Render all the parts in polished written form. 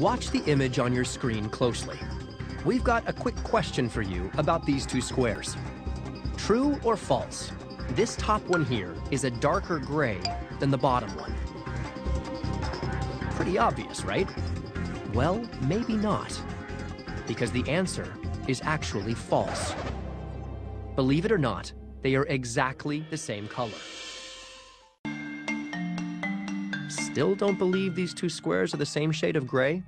Watch the image on your screen closely. We've got a quick question for you about these two squares. True or false? This top one here is a darker gray than the bottom one. Pretty obvious, right? Well, maybe not, because the answer is actually false. Believe it or not, they are exactly the same color. Still don't believe these two squares are the same shade of gray?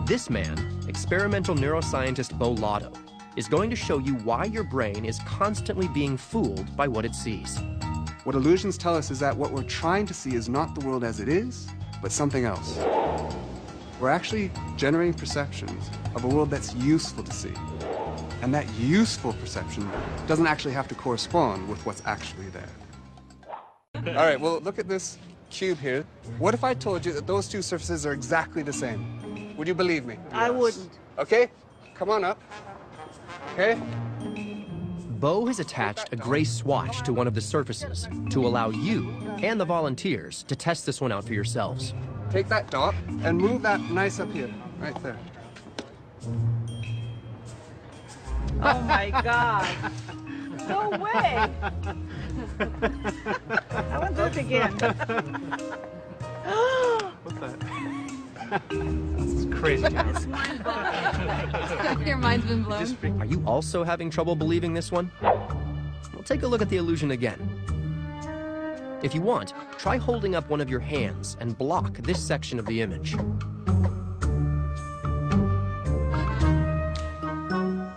This man, experimental neuroscientist Bo Lotto, is going to show you why your brain is constantly being fooled by what it sees. What illusions tell us is that what we're trying to see is not the world as it is, but something else. We're actually generating perceptions of a world that's useful to see. And that useful perception doesn't actually have to correspond with what's actually there. All right, well, look at this cube here. What if I told you that those two surfaces are exactly the same? Would you believe me? I wouldn't. Okay, come on up. Okay? Bo has attached a gray swatch to one of the surfaces to allow you and the volunteers to test this one out for yourselves. Take that dot and move that nice up here, right there. Oh my God. No way. I want to do it again. What's that? This is crazy. It's mind-boggling. Your mind's been blown. Are you also having trouble believing this one? Well, take a look at the illusion again. If you want, try holding up one of your hands and block this section of the image.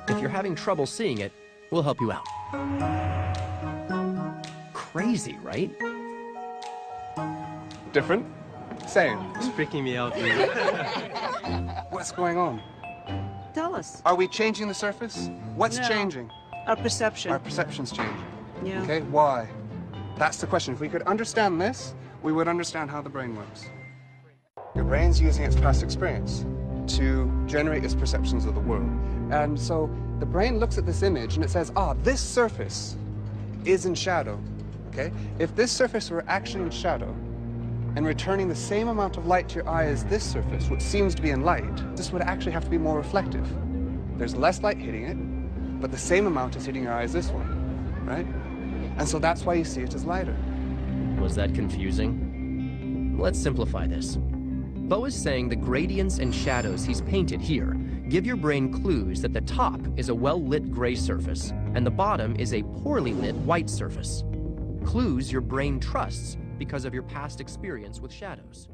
If you're having trouble seeing it, we'll help you out. Crazy, right? Different? Same. It's freaking me out, dude. What's going on? Tell us. Are we changing the surface? What's No. changing? Our perception. Our perception's changing. Yeah. Okay, why? That's the question. If we could understand this, we would understand how the brain works. Your brain's using its past experience to generate its perceptions of the world. And so the brain looks at this image and it says, ah, this surface is in shadow. Okay? If this surface were actually in shadow and returning the same amount of light to your eye as this surface, which seems to be in light, this would actually have to be more reflective. There's less light hitting it, but the same amount is hitting your eye as this one, right? And so that's why you see it as lighter. Was that confusing? Let's simplify this. Bo is saying the gradients and shadows he's painted here give your brain clues that the top is a well-lit gray surface and the bottom is a poorly lit white surface. Clues your brain trusts because of your past experience with shadows.